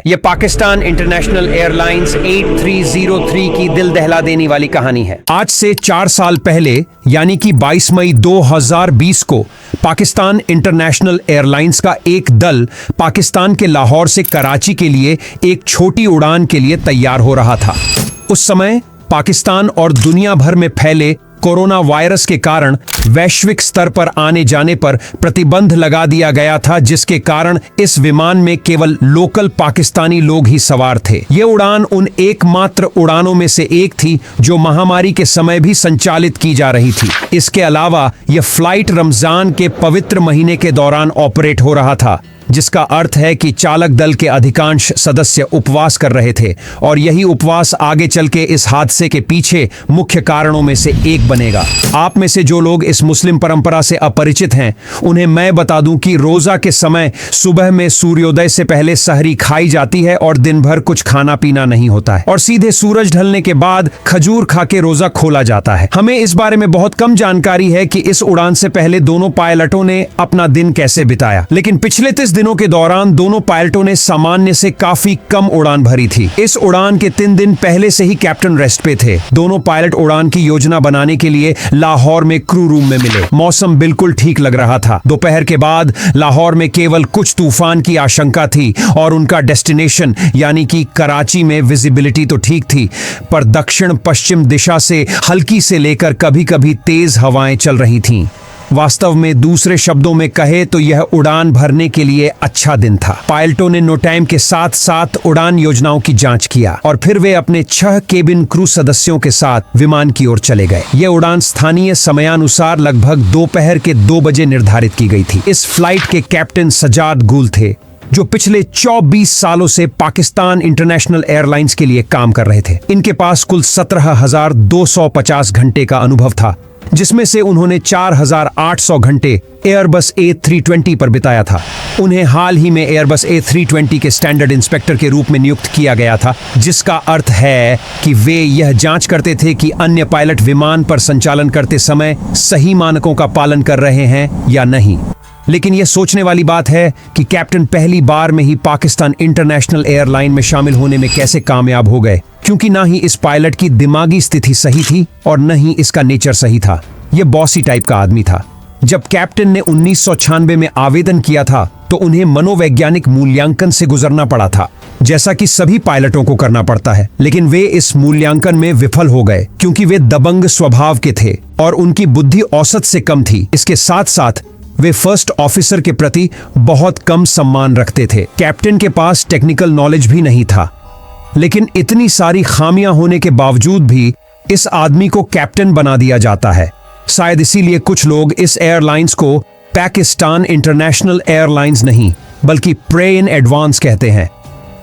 ये Pakistan international airlines 8303 की दिल दहला देने वाली कहानी है। आज से 4 साल पहले यानी कि 22 मई 2020 को पाकिस्तान इंटरनेशनल एयरलाइंस का एक दल पाकिस्तान के लाहौर से कराची के लिए एक छोटी उड़ान के लिए तैयार हो रहा था। उस समय पाकिस्तान और दुनिया भर में फैले कोरोना वायरस के कारण वैश्विक स्तर पर आने जाने पर प्रतिबंध लगा दिया गया था, जिसके कारण इस विमान में केवल लोकल पाकिस्तानी लोग ही सवार थे। ये उड़ान उन एकमात्र उड़ानों में से एक थी जो महामारी के समय भी संचालित की जा रही थी। इसके अलावा यह फ्लाइट रमजान के पवित्र महीने के दौरान ऑपरेट हो रहा था, जिसका अर्थ है कि चालक दल के अधिकांश सदस्य उपवास कर रहे थे और यही उपवास आगे चल के इस हादसे के पीछे मुख्य कारणों में से एक बनेगा। आप में से जो लोग इस मुस्लिम परंपरा से अपरिचित हैं, उन्हें मैं बता दूं कि रोजा के समय सुबह में सूर्योदय से पहले सहरी खाई जाती है और दिन भर कुछ खाना पीना नहीं होता है और सीधे सूरज ढलने के बाद खजूर खा के रोजा खोला जाता है। हमें इस बारे में बहुत कम जानकारी है कि इस उड़ान से पहले दोनों पायलटों ने अपना दिन कैसे बिताया, लेकिन पिछले 30 दिनों के दौरान दोनों पायलटों ने सामान्य से काफी कम उड़ान भरी थी। इस उड़ान के 3 दिन पहले से ही कैप्टन रेस्ट पे थे। दोनों पायलट उड़ान की योजना बनाने के लिए लाहौर में क्रू रूम में मिले। मौसम बिल्कुल ठीक लग रहा था। दोपहर के बाद लाहौर में केवल कुछ तूफान की आशंका थी और उनका डेस्टिनेशन यानी कि कराची में विजिबिलिटी तो ठीक थी, पर दक्षिण पश्चिम दिशा से हल्की से लेकर कभी-कभी तेज हवाएं चल रही थीं। वास्तव में दूसरे शब्दों में कहे तो यह उड़ान भरने के लिए अच्छा दिन था। पायलटों ने नो टाइम के साथ साथ उड़ान योजनाओं की जांच किया और फिर वे अपने 6 केबिन क्रू सदस्यों के साथ विमान की ओर चले गए। यह उड़ान स्थानीय समयानुसार लगभग दोपहर के 2 बजे निर्धारित की गई थी। इस फ्लाइट के कैप्टन सजाद गुल थे, जो पिछले 24 सालों से पाकिस्तान इंटरनेशनल एयरलाइंस के लिए काम कर रहे थे। इनके पास कुल 17,250 घंटे का अनुभव था, जिसमें से उन्होंने 4,800 घंटे एयरबस A320 पर बिताया था। उन्हें हाल ही में एयरबस A320 के स्टैंडर्ड इंस्पेक्टर के रूप में नियुक्त किया गया था, जिसका अर्थ है कि वे यह जांच करते थे कि अन्य पायलट विमान पर संचालन करते समय सही मानकों का पालन कर रहे हैं या नहीं। लेकिन यह सोचने वाली बात है कि कैप्टन पहली बार में ही पाकिस्तान इंटरनेशनल एयरलाइन में शामिल होने में कैसे कामयाब हो गए, क्योंकि ना ही इस पायलट की दिमागी स्थिति सही थी और न ही इसका नेचर सही था। यह बॉसी टाइप का आदमी था। जब कैप्टन ने 1996 में आवेदन किया था तो उन्हें मनोवैज्ञानिक मूल्यांकन से गुजरना पड़ा था, जैसा कि सभी पायलटों को करना पड़ता है। लेकिन वे इस मूल्यांकन में विफल हो गए क्योंकि वे दबंग स्वभाव के थे और उनकी बुद्धि औसत से कम थी। इसके साथ साथ वे फर्स्ट ऑफिसर के प्रति बहुत कम सम्मान रखते थे। कैप्टन के पास टेक्निकल नॉलेज भी नहीं था, लेकिन इतनी सारी खामियां होने के बावजूद भी इस आदमी को कैप्टन बना दिया जाता है। शायद इसीलिए कुछ लोग इस एयरलाइंस को पाकिस्तान इंटरनेशनल एयरलाइंस नहीं बल्कि प्रे इन एडवांस कहते हैं।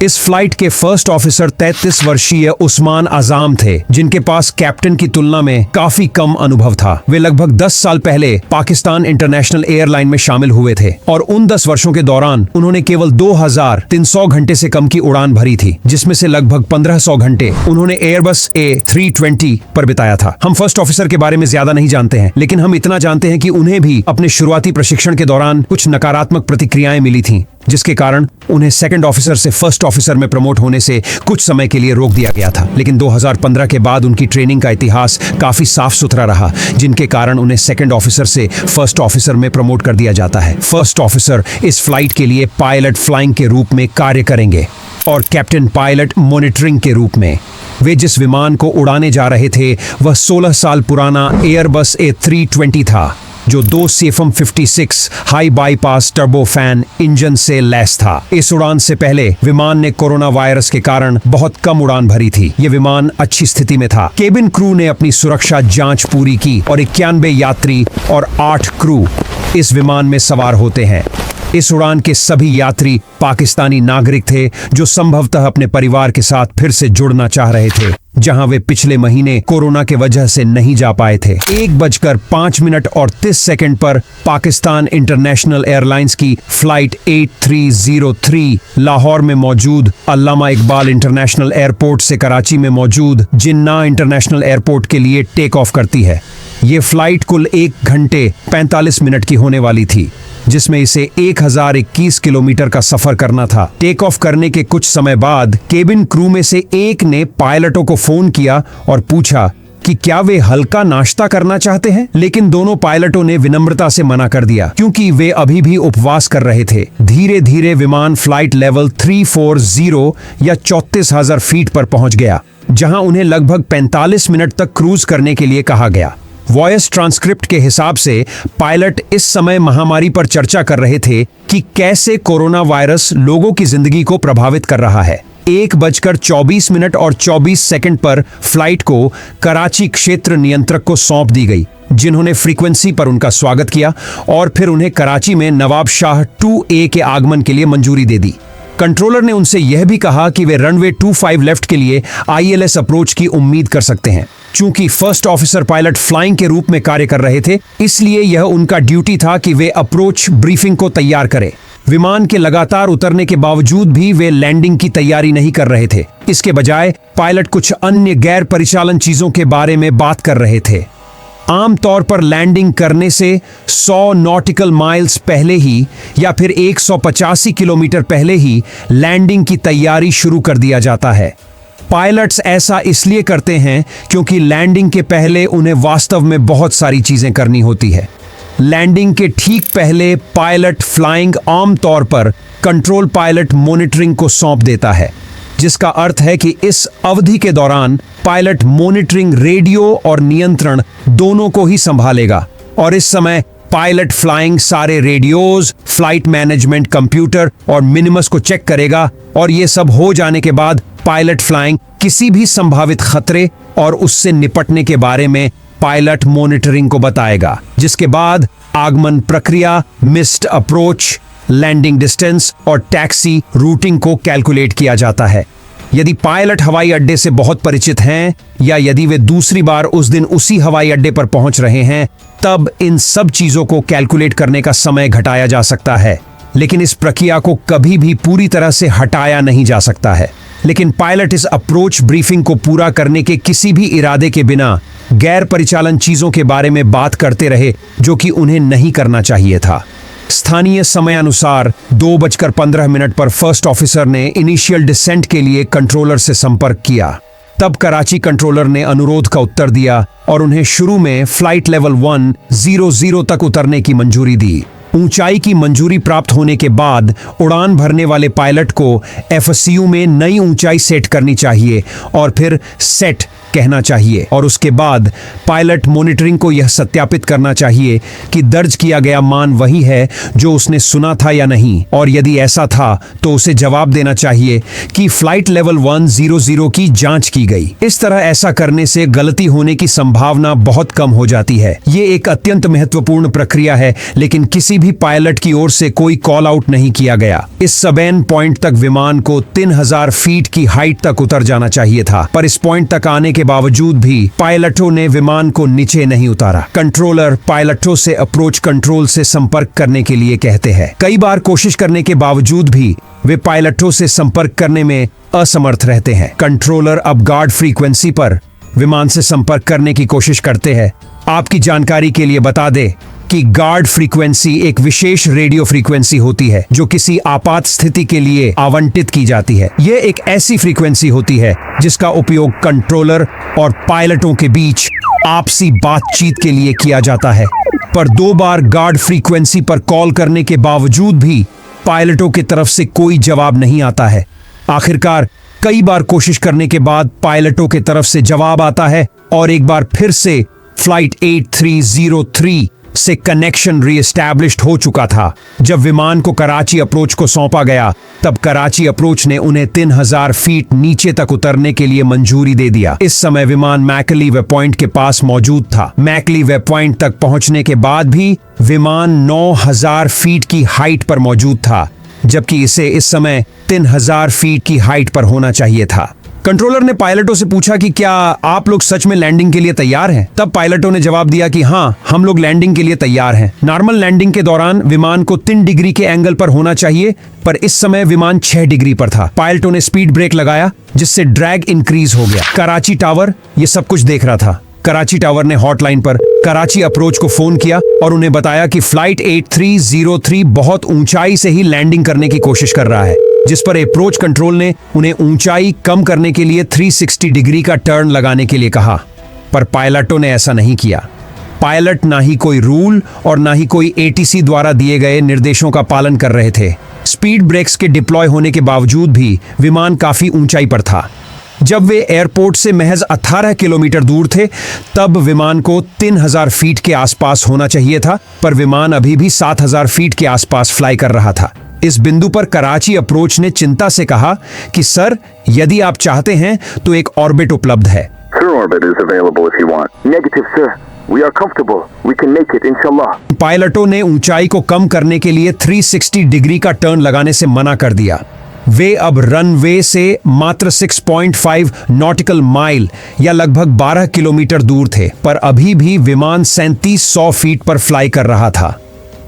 इस फ्लाइट के फर्स्ट ऑफिसर 33 वर्षीय उस्मान आज़ाम थे, जिनके पास कैप्टन की तुलना में काफी कम अनुभव था। वे लगभग 10 साल पहले पाकिस्तान इंटरनेशनल एयरलाइन में शामिल हुए थे और उन 10 वर्षों के दौरान उन्होंने केवल 2,300 घंटे से कम की उड़ान भरी थी, जिसमें से लगभग 1,500 घंटे उन्होंने एयरबस A320 पर बिताया था। हम फर्स्ट ऑफिसर के बारे में ज्यादा नहीं जानते हैं, लेकिन हम इतना जानते हैं कि उन्हें भी अपने शुरुआती प्रशिक्षण के दौरान कुछ नकारात्मक प्रतिक्रियाएं मिली थीं, जिसके कारण उन्हें सेकंड ऑफिसर से फर्स्ट ऑफिसर में प्रमोट होने से कुछ समय के लिए रोक दिया गया था। लेकिन 2015 के बाद उनकी ट्रेनिंग का इतिहास काफी साफ सुथरा रहा, जिनके कारण उन्हें सेकंड ऑफिसर से फर्स्ट ऑफिसर में प्रमोट कर दिया जाता है। फर्स्ट ऑफिसर इस फ्लाइट के लिए पायलट फ्लाइंग के रूप में कार्य करेंगे और कैप्टन पायलट मॉनिटरिंग के रूप में। वे जिस विमान को उड़ाने जा रहे थे वह 16 साल पुराना एयरबस A320 था, जो 2 CFM56 high bypass turbofan engine से लैस था। इस उड़ान से पहले विमान ने कोरोना वायरस के कारण बहुत कम उड़ान भरी थी। यह विमान अच्छी स्थिति में था। केबिन क्रू ने अपनी सुरक्षा जांच पूरी की और 91 यात्री और 8 क्रू इस विमान में सवार होते हैं। इस उड़ान के सभी यात्री पाकिस्तानी नागरिक थे जो संभवतः अपने परिवार के साथ फिर से जुड़ना चाह रहे थे, जहां वे पिछले महीने कोरोना के वजह से नहीं जा पाए थे। 1:05 पर पाकिस्तान इंटरनेशनल एयरलाइंस की फ्लाइट 8303 लाहौर में मौजूद अल्लामा इकबाल इंटरनेशनल एयरपोर्ट से कराची में मौजूद जिन्ना इंटरनेशनल एयरपोर्ट के लिए टेक ऑफ करती है। ये फ्लाइट कुल 1 घंटे 45 मिनट की होने वाली थी। जिसमें इसे 1021 किलोमीटर का सफर करना था। टेक ऑफ करने के कुछ समय बाद केबिन क्रू में से एक ने पायलटों को फोन किया और पूछा कि क्या वे हल्का नाश्ता करना चाहते हैं, लेकिन दोनों पायलटों ने विनम्रता से मना कर दिया क्योंकि वे अभी भी उपवास कर रहे थे। धीरे धीरे विमान फ्लाइट लेवल 340 या 34,000 फीट पर पहुंच गया, जहां उन्हें लगभग 45 मिनट तक क्रूज करने के लिए कहा गया। वॉइस ट्रांसक्रिप्ट के हिसाब से पायलट इस समय महामारी पर चर्चा कर रहे थे कि कैसे कोरोना वायरस लोगों की जिंदगी को प्रभावित कर रहा है। 1:24 और 24 सेकंड पर फ्लाइट को कराची क्षेत्र नियंत्रक को सौंप दी गई, जिन्होंने फ्रीक्वेंसी पर उनका स्वागत किया और फिर उन्हें कराची में नवाब शाह 2A के आगमन के लिए मंजूरी दे दी। कंट्रोलर ने उनसे यह भी कहा कि वे रनवे 25 लेफ्ट के लिए ILS अप्रोच की उम्मीद कर सकते हैं। चूंकि फर्स्ट ऑफिसर पायलट फ्लाइंग के रूप में कार्य कर रहे थे, इसलिए यह उनका ड्यूटी था कि वे अप्रोच ब्रीफिंग को तैयार करें। विमान के लगातार उतरने के बावजूद भी वे लैंडिंग की तैयारी नहीं कर रहे थे। इसके बजाय पायलट कुछ अन्य गैर परिचालन चीजों के बारे में बात कर रहे थे। आमतौर पर लैंडिंग करने से 100 नॉटिकल माइल्स पहले ही या फिर 185 किलोमीटर पहले ही लैंडिंग की तैयारी शुरू कर दिया जाता है। पायलट्स ऐसा इसलिए करते हैं क्योंकि लैंडिंग के पहले उन्हें वास्तव में बहुत सारी चीजें करनी होती है। लैंडिंग के ठीक पहले पायलट फ्लाइंग आमतौर पर कंट्रोल पायलट मॉनिटरिंग को सौंप देता है, जिसका अर्थ है कि इस अवधि के दौरान पायलट मॉनिटरिंग, रेडियो और नियंत्रण दोनों को ही संभालेगा। और इस समय पायलट फ्लाइंग सारे रेडियोज, फ्लाइट मैनेजमेंट कंप्यूटर और मिनिमस को चेक करेगा, और ये सब हो जाने के बाद पायलट फ्लाइंग किसी भी संभावित खतरे और उससे निपटने के बारे में पायलट मॉनिटरिंग को बताएगा, जिसके बाद आगमन प्रक्रिया, मिस्ड अप्रोच, लैंडिंग डिस्टेंस और टैक्सी रूटिंग को कैलकुलेट किया जाता है। यदि पायलट हवाई अड्डे से बहुत परिचित हैं या यदि वे दूसरी बार उस दिन उसी हवाई अड्डे पर पहुंच रहे हैं, तब इन सब चीजों को कैलकुलेट करने का समय घटाया जा सकता है, लेकिन इस प्रक्रिया को कभी भी पूरी तरह से हटाया नहीं जा सकता है। लेकिन पायलट इस अप्रोच ब्रीफिंग को पूरा करने के किसी भी इरादे के बिना गैर परिचालन चीजों के बारे में बात करते रहे, जो कि उन्हें नहीं करना चाहिए था। स्थानीय समय अनुसार 2:15 पर फर्स्ट ऑफिसर ने इनिशियल डिसेंट के लिए कंट्रोलर से संपर्क किया। तब कराची कंट्रोलर ने अनुरोध का उत्तर दिया और उन्हें शुरू में फ्लाइट लेवल 100 तक उतरने की मंजूरी दी। ऊंचाई की मंजूरी प्राप्त होने के बाद उड़ान भरने वाले पायलट को FCU में नई ऊंचाई सेट करनी चाहिए और फिर सेट कहना चाहिए, और उसके बाद पायलट मॉनिटरिंग को यह सत्यापित करना चाहिए कि दर्ज किया गया मान वही है जो उसने सुना था या नहीं, और यदि ऐसा था तो उसे जवाब देना चाहिए कि फ्लाइट लेवल 100 की जांच की गई। इस तरह ऐसा करने से गलती होने की संभावना बहुत कम हो जाती है। ये एक अत्यंत महत्वपूर्ण प्रक्रिया है, लेकिन किसी भी पायलट की ओर से कोई कॉल आउट नहीं किया गया। इस सबेन पॉइंट तक विमान को 3000 फीट की हाइट तक उतर जाना चाहिए था, पर इस पॉइंट तक आने के बावजूद भी पायलटों ने विमान को नीचे नहीं उतारा। कंट्रोलर पायलटों से अप्रोच कंट्रोल से संपर्क करने के लिए कहते हैं। कई बार कोशिश करने के बावजूद भी वे पायलटों से संपर्क करने में असमर्थ रहते हैं। कंट्रोलर अब गार्ड फ्रीक्वेंसी पर विमान से संपर्क करने की कोशिश करते हैं। आपकी जानकारी के लिए बता दें कि गार्ड फ्रीक्वेंसी एक विशेष रेडियो फ्रीक्वेंसी होती है जो किसी आपात स्थिति के लिए आवंटित की जाती है। यह एक ऐसी फ्रीक्वेंसी होती है जिसका उपयोग कंट्रोलर और पायलटों के बीच आपसी बातचीत के लिए किया जाता है। पर 2 बार गार्ड फ्रीक्वेंसी पर कॉल करने के बावजूद भी पायलटों की तरफ से कोई जवाब नहीं आता है। आखिरकार कई बार कोशिश करने के बाद पायलटों की तरफ से जवाब आता है और एक बार फिर से फ्लाइट 8303 से कनेक्शन रीएस्टैब्लिश्ड हो चुका था। जब विमान को कराची अप्रोच को सौंपा गया, तब कराची अप्रोच ने उन्हें 3000 फीट नीचे तक उतरने के लिए मंजूरी दे दिया। इस समय विमान मैकली वे पॉइंट के पास मौजूद था। मैकली वे पॉइंट तक पहुंचने के बाद भी विमान 9000 फीट की हाइट पर मौजूद था, जबकि इसे इस समय 3000 फीट की हाइट पर होना चाहिए था। कंट्रोलर ने पायलटों से पूछा कि क्या आप लोग सच में लैंडिंग के लिए तैयार हैं? तब पायलटों ने जवाब दिया कि हाँ, हम लोग लैंडिंग के लिए तैयार हैं। नॉर्मल लैंडिंग के दौरान विमान को 3 डिग्री के एंगल पर होना चाहिए, पर इस समय विमान 6 डिग्री पर था। पायलटों ने स्पीड ब्रेक लगाया, जिससे ड्रैग इंक्रीज हो गया। कराची टावर ये सब कुछ देख रहा था। कराची टावर ने हॉटलाइन पर कराची अप्रोच को फोन किया और उन्हें बताया कि फ्लाइट 8303 बहुत ऊंचाई से ही लैंडिंग करने की कोशिश कर रहा है, जिस पर अप्रोच कंट्रोल ने उन्हें ऊंचाई कम करने के लिए 360 डिग्री का टर्न लगाने के लिए कहा। पर पायलटों ने ऐसा नहीं किया। पायलट ना ही कोई रूल और ना ही कोई ATC द्वारा दिए गए निर्देशों का पालन कर रहे थे। स्पीड ब्रेक्स के डिप्लॉय होने के बावजूद भी विमान काफी ऊंचाई पर था। जब वे एयरपोर्ट से महज 18 किलोमीटर दूर थे, तब विमान को 3000 फीट के आसपास होना चाहिए था, पर विमान अभी भी 7000 फीट के आसपास फ्लाई कर रहा था। इस बिंदु पर कराची अप्रोच ने चिंता से कहा कि सर, यदि आप चाहते हैं तो एक ऑर्बिट उपलब्ध है। Sir, orbit is available if you want. Negative, sir. We are comfortable. We can make it, inshallah. पायलटों ने ऊंचाई को कम करने के लिए 360 डिग्री का टर्न लगाने से मना कर दिया। वे अब रनवे से मात्र 6.5 नॉटिकल माइल या लगभग 12 किलोमीटर दूर थे, पर अभी भी विमान 3700 फीट पर फ्लाई कर रहा था।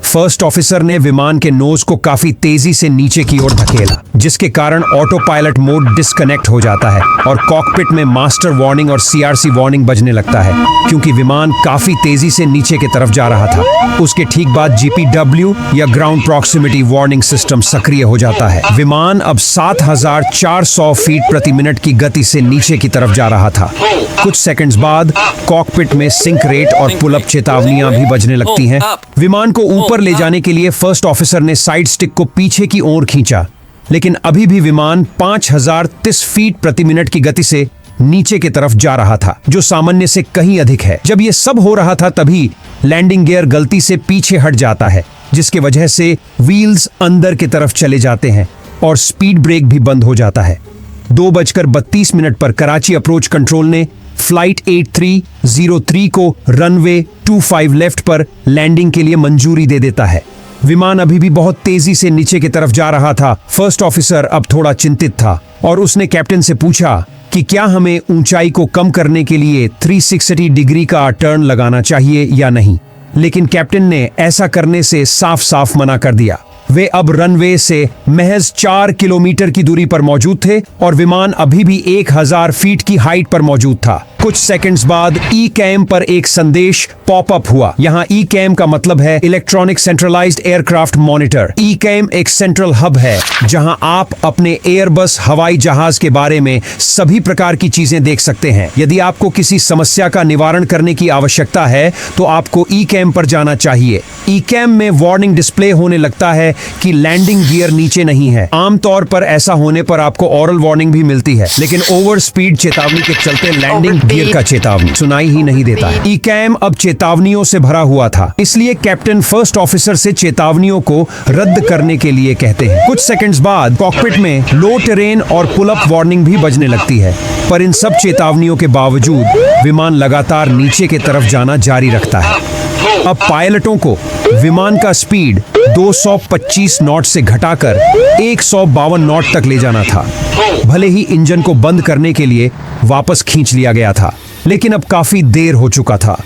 फर्स्ट ऑफिसर ने विमान के नोज को काफी तेजी से नीचे की ओर धकेला, जिसके कारण ऑटो पायलट मोड डिस्कनेक्ट हो जाता है और कॉकपिट में मास्टर वार्निंग और CRC वार्निंग बजने लगता है, क्योंकि विमान काफी तेजी से नीचे की तरफ जा रहा था। उसके ठीक बाद GPW या ग्राउंड प्रॉक्सिमिटी वार्निंग सिस्टम सक्रिय हो जाता है। विमान अब 7400 फीट प्रति मिनट की गति से नीचे की तरफ जा रहा था। कुछ सेकंड्स बाद कॉकपिट में सिंक रेट और पुल अप चेतावनियां भी बजने लगती हैं। विमान को ऊपर ले जाने के लिए फर्स्ट ऑफिसर ने साइड स्टिक को पीछे की ओर खींचा, लेकिन अभी भी विमान 5030 फीट प्रति मिनट की गति से नीचे की तरफ जा रहा था, जो सामान्य से कहीं अधिक है। जब यह सब हो रहा था, तभी लैंडिंग गियर गलती से पीछे हट जाता है, जिसकी वजह से व्हील्स अंदर की तरफ चले जाते हैं और स्पीड ब्रेक भी बंद हो जाता है। 2:32 पर कराची अप्रोच कंट्रोल ने फ्लाइट 8303 को रनवे 25 लेफ्ट पर लैंडिंग के लिए मंजूरी दे देता है। विमान अभी भी बहुत तेजी से नीचे की तरफ जा रहा था। फर्स्ट ऑफिसर अब थोड़ा चिंतित था और उसने कैप्टन से पूछा कि क्या हमें ऊंचाई को कम करने के लिए 360 डिग्री का टर्न लगाना चाहिए या नहीं, लेकिन कैप्टन ने ऐसा करने से साफ साफ मना कर दिया। वे अब रनवे से महज 4 किलोमीटर की दूरी पर मौजूद थे और विमान अभी भी 1000 फीट की हाइट पर मौजूद था। कुछ सेकंड्स बाद ECAM पर एक संदेश पॉपअप हुआ। यहाँ ECAM का मतलब है electronic centralised aircraft monitor. ECAM एक सेंट्रल हब है जहां आप अपने एयरबस हवाई जहाज के बारे में सभी प्रकार की चीजें देख सकते हैं। यदि आपको किसी समस्या का निवारण करने की आवश्यकता है तो आपको ECAM पर जाना चाहिए। ECAM में वार्निंग डिस्प्ले होने लगता है कि लैंडिंग गियर नीचे नहीं है। आमतौर पर ऐसा होने पर आपको ऑरल वार्निंग भी मिलती है, लेकिन ओवर स्पीड चेतावनी के चलते लैंडिंग गियर का चेतावनी सुनाई ही नहीं देता है। ECAM अब चेतावनियों से भरा हुआ था, इसलिए कैप्टन फर्स्ट ऑफिसर से चेतावनियों को रद्द करने के लिए कहते हैं। कुछ सेकंड्स बाद कॉकपिट में लो टेरेन और पुल अप वार्निंग भी बजने लगती है, पर इन सब चेतावनियों के बावजूद विमान लगातार नीचे की तरफ जाना जारी रखता है। अब पायलटों को विमान का स्पीड 225 नॉट से घटाकर 152 नॉट तक ले जाना था। भले ही इंजन को बंद करने के लिए वापस खींच लिया गया था, लेकिन अब काफी देर हो चुका था।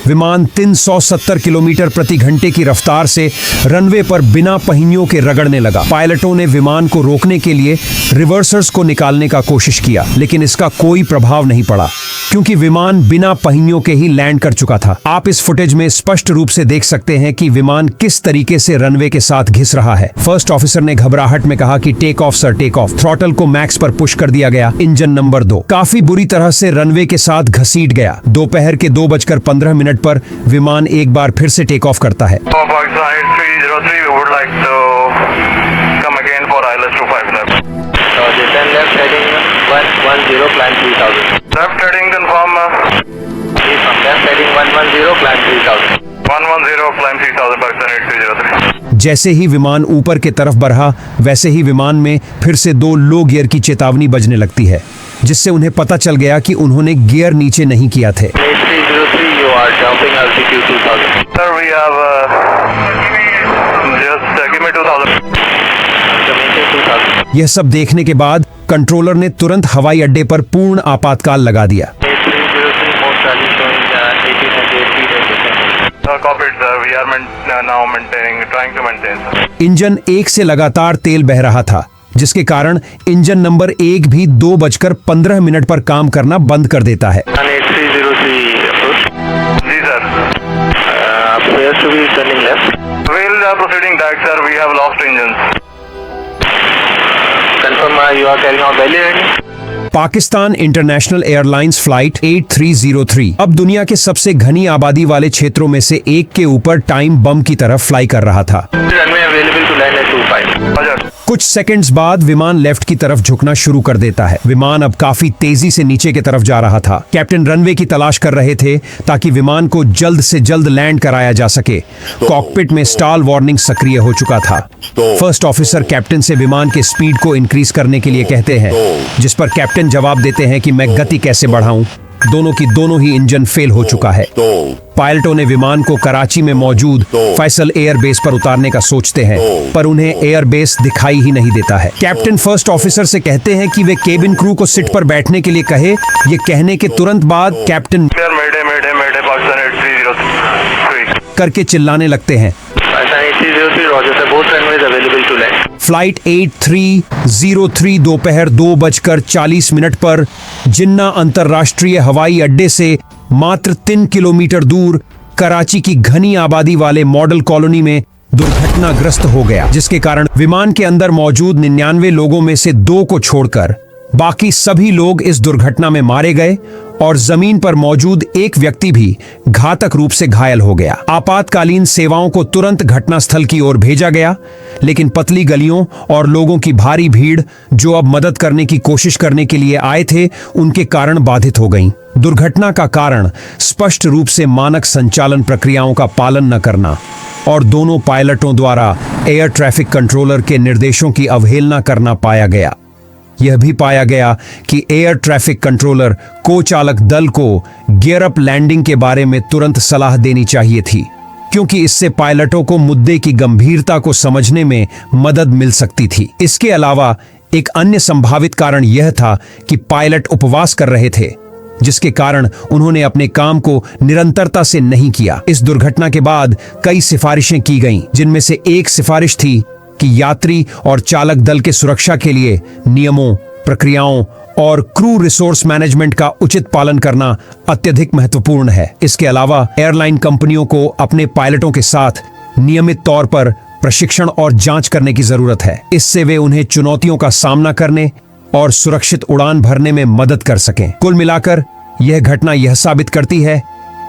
विमान 370 किलोमीटर प्रति घंटे की रफ्तार से रनवे पर बिना पहियों के रगड़ने लगा। पायलटों ने विमान को रोकने के लिए रिवर्सर्स को निकालने का कोशिश किया, लेकिन इसका कोई प्रभाव नहीं पड़ा, क्योंकि विमान बिना पहियों के ही लैंड कर चुका था। आप इस फुटेज में स्पष्ट रूप से देख सकते हैं कि विमान किस तरीके से रनवे के साथ घिस रहा है। फर्स्ट ऑफिसर ने घबराहट में कहा कि take off sir, take off. Throttle को मैक्स पर पुश कर दिया गया। इंजन नंबर 2 काफी बुरी तरह से रनवे के साथ घसीट गया। दोपहर के 2:15 पर विमान एक बार फिर से टेक ऑफ करता है। Left heading confirm. Left heading 110, climb 3000. 110, climb 3000, Pakistan 8303. जैसे ही विमान ऊपर के तरफ बढ़ा, वैसे ही विमान में फिर से 2 लो गियर की चेतावनी बजने लगती है, जिससे उन्हें पता चल गया कि उन्होंने गियर नीचे नहीं किया थे। 8303, you are jumping altitude 2000. Sir, we have just give me 2000. Maintain 2000. यह सब देखने के बाद कंट्रोलर ने तुरंत हवाई अड्डे पर पूर्ण आपातकाल लगा दिया। इंजन 1 से लगातार तेल बह रहा था, जिसके कारण इंजन नंबर 1 भी 2:15 पर काम करना बंद कर देता है। to be turning left. We'll proceeding that, sir. We have lost engines. Confirm you are carrying out belly landing. Pakistan international airlines flight 8303 अब दुनिया के सबसे घनी आबादी वाले क्षेत्रों में से एक के ऊपर टाइम बम की तरफ फ्लाई कर रहा था। Runway available to land at 25. कुछ सेकंड्स बाद विमान लेफ्ट की तरफ झुकना शुरू कर देता है। विमान अब काफी तेजी से नीचे की तरफ जा रहा था। कैप्टन रनवे की तलाश कर रहे थे ताकि विमान को जल्द से जल्द लैंड कराया जा सके। कॉकपिट में स्टॉल वार्निंग सक्रिय हो चुका था। फर्स्ट ऑफिसर कैप्टन से विमान के स्पीड को इंक्रीज करने के लिए कहते हैं, जिस पर कैप्टन जवाब देते हैं कि मैं गति कैसे बढ़ाऊं। दोनों की दोनों ही इंजन फेल हो चुका है। पायलटों ने विमान को कराची में मौजूद फैसल एयरबेस पर उतारने का सोचते हैं, पर उन्हें एयरबेस दिखाई ही नहीं देता है। कैप्टन फर्स्ट ऑफिसर से कहते हैं कि वे केबिन क्रू को सीट पर बैठने के लिए कहे। ये कहने के तुरंत बाद कैप्टन करके चिल्लाने लगते हैं। फ्लाइट 8303 दोपहर 2:40 पर जिन्ना अंतर्राष्ट्रीय हवाई अड्डे से मात्र 3 किलोमीटर दूर कराची की घनी आबादी वाले मॉडल कॉलोनी में दुर्घटनाग्रस्त हो गया, जिसके कारण विमान के अंदर मौजूद 99 लोगों में से 2 को छोड़कर बाकी सभी लोग इस दुर्घटना में मारे गए और जमीन पर मौजूद एक व्यक्ति भी घातक रूप से घायल हो गया। आपातकालीन सेवाओं को तुरंत घटनास्थल की ओर भेजा गया, लेकिन पतली गलियों और लोगों की भारी भीड़ जो अब मदद करने की कोशिश करने के लिए आए थे, उनके कारण बाधित हो गईं। दुर्घटना का कारण स्पष्ट रूप से मानक संचालन प्रक्रियाओं का पालन न करना और दोनों पायलटों द्वारा एयर ट्रैफिक कंट्रोलर के निर्देशों की अवहेलना करना पाया गया। यह भी पाया गया कि एयर ट्रैफिक कंट्रोलर को चालक दल को गियर अप लैंडिंग के बारे में तुरंत सलाह देनी चाहिए थी, क्योंकि इससे पायलटों को मुद्दे की गंभीरता को समझने में मदद मिल सकती थी। इसके अलावा एक अन्य संभावित कारण यह था कि पायलट उपवास कर रहे थे, जिसके कारण उन्होंने अपने काम को निरंतरता से नहीं किया। इस दुर्घटना के बाद कई सिफारिशें की गईं, जिनमें से एक सिफारिश थी कि यात्री और चालक दल के सुरक्षा के लिए नियमों, प्रक्रियाओं और क्रू रिसोर्स मैनेजमेंट का उचित पालन करना अत्यधिक महत्वपूर्ण है। इसके अलावा एयरलाइन कंपनियों को अपने पायलटों के साथ नियमित तौर पर प्रशिक्षण और जांच करने की जरूरत है। इससे वे उन्हें चुनौतियों का सामना करने और सुरक्षित उड़ान भरने में मदद कर सकें। कुल मिलाकर यह घटना यह साबित करती है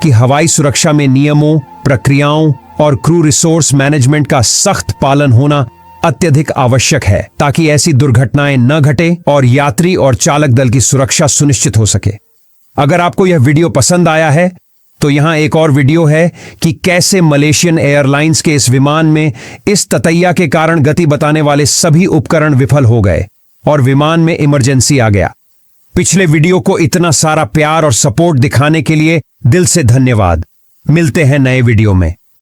कि हवाई सुरक्षा में नियमों, प्रक्रियाओं और क्रू रिसोर्स मैनेजमेंट का सख्त पालन होना अत्यधिक आवश्यक है, ताकि ऐसी दुर्घटनाएं न घटे और यात्री और चालक दल की सुरक्षा सुनिश्चित हो सके। अगर आपको यह वीडियो पसंद आया है तो यहां एक और वीडियो है कि कैसे मलेशियन एयरलाइंस के इस विमान में इस ततैया के कारण गति बताने वाले सभी उपकरण विफल हो गए और विमान में इमरजेंसी आ गया। पिछले वीडियो को इतना सारा प्यार और सपोर्ट दिखाने के लिए दिल से धन्यवाद। मिलते हैं नए वीडियो में।